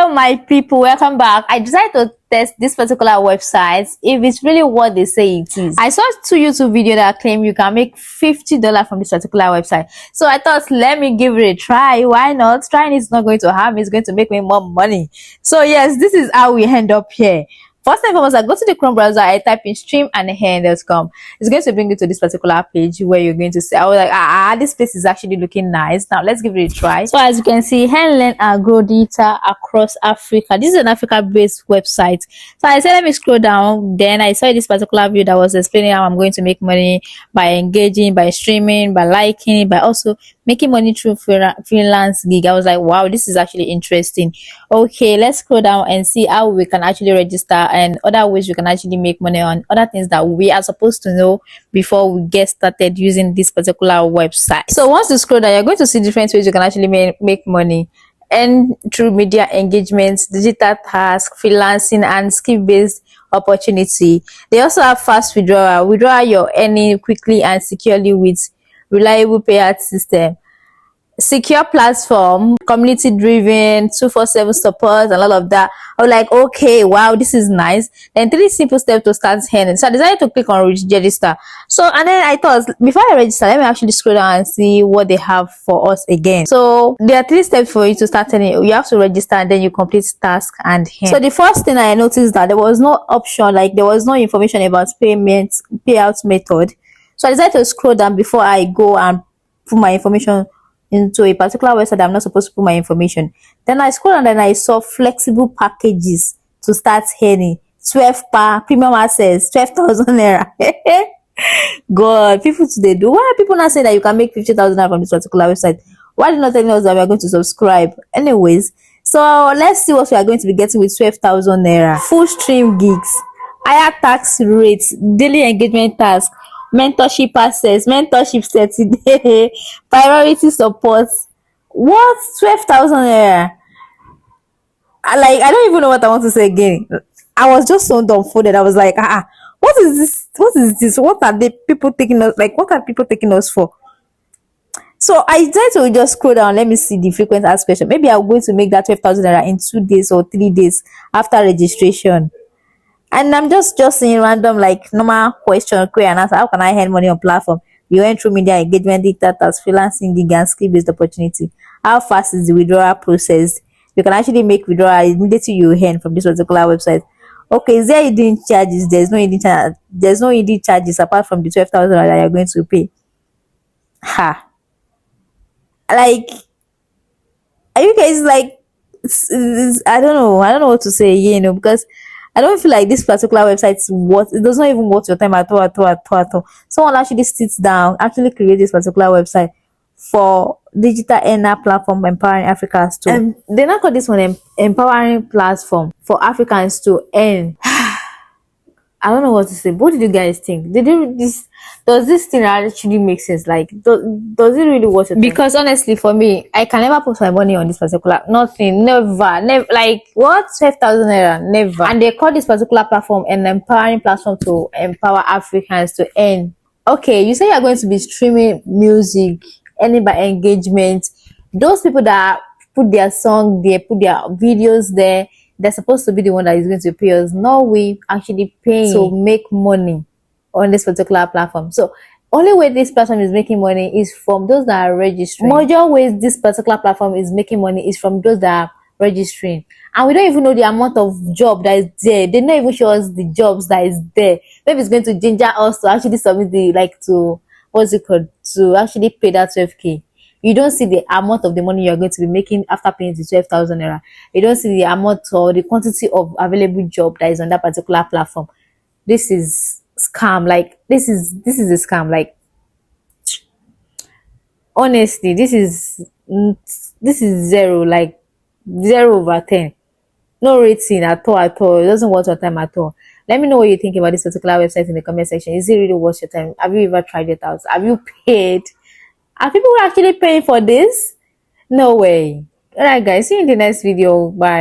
Hello my people, welcome back. I decided to test this particular website if it's really what they say it is. I saw two YouTube videos that claim you can make $50 from this particular website, so I thought let me give it a try. Why not? Trying is not going to harm, it's going to make me more money. So yes, this is how we end up here. First and foremost, I go to the Chrome browser, I type in streamandhen.com. It's going to bring you to this particular page where you're going to see. I was like, this place is actually looking nice. Now let's give it a try. So as you can see, Hen Learn and Grow Data across Africa. This is an Africa-based website. So I said, let me scroll down. Then I saw this particular video that was explaining how I'm going to make money by engaging, by streaming, by liking, by also making money through freelance gig. I was like, wow, this is actually interesting. Okay, let's scroll down and see how we can actually register and other ways we can actually make money on other things that we are supposed to know before we get started using this particular website. So once you scroll down, you're going to see different ways you can actually make money, and through media engagements, digital tasks, freelancing, and skill-based opportunity. They also have fast withdrawal your earning quickly and securely with reliable payout system, secure platform, community driven, 247 support, and all of that. I was like, okay, wow, this is nice. Then 3 simple steps to start earning. So I decided to click on register. So and then I thought, before I register, let me actually scroll down and see what they have for us again. So there are 3 steps for you to start earning. You have to register and then you complete task and earn. So the first thing I noticed that there was no option, like there was no information about payout method. So I decided to scroll down before I go and put my information into a particular website that I'm not supposed to put my information. Then I scrolled and then I saw flexible packages to start earning. 12 per premium access, 12,000 naira. God, people today do. Why are people not saying that you can make 50,000 naira from this particular website? Why are they not telling us that we are going to subscribe? Anyways, so let's see what we are going to be getting with 12,000 naira. Full stream gigs, higher tax rates, daily engagement tasks, mentorship access, mentorship 30 day, priority support. What? 12,000 naira? I don't even know what I want to say again. I was just so dumbfounded. I was like, what is this? What is this? What are people taking us? Like, what are people taking us for? So I decided to just scroll down. Let me see the frequent asked question. Maybe I'm going to make that 12,000 naira in 2 days or 3 days after registration. And I'm just seeing random, like, normal question, query and answer. How can I earn money on platform? You went through media engagement, data tasks, freelancing, gig, and skill-based opportunity. How fast is the withdrawal process? You can actually make withdrawal immediately you earn from this particular website. Okay, is there hidden charges? There's no hidden charges apart from the 12,000 that you're going to pay. Like, are you guys like? I don't know what to say, because I don't feel like this particular website is it does not even worth your time at all. Someone actually sits down, actually create this particular website for digital earner platform empowering Africans to. And they now call this one empowering platform for Africans to earn. I don't know what to say. What did you guys think? Does this thing actually make sense? Like, does it really worth it? Because honestly, for me, I can never put my money on this particular nothing. Never. Like, what? 12,000 naira? Never. And they call this particular platform an empowering platform to empower Africans to earn. Okay, you say you're going to be streaming music, earning by engagement. Those people that put their song there, put their videos there, they're supposed to be the one that is going to pay us. No, we actually paying to make money on this particular platform. So only way this platform is making money is from those that are registering. Major ways this particular platform is making money is from those that are registering. And we don't even know the amount of job that is there. They don't even show us the jobs that is there. Maybe it's going to ginger us to actually submit to actually pay that 12k. You don't see the amount of the money you're going to be making after paying the 12,000 naira. You don't see the amount or the quantity of available job that is on that particular platform. This is scam. Like, this is a scam. Like, honestly, this is 0, like 0/10. No rating at all. It doesn't worth your time at all. Let me know what you think about this particular website in the comment section. Is it really worth your time? Have you ever tried it out? Have you paid? Are people actually paying for this? No way. Alright guys, see you in the next video. Bye.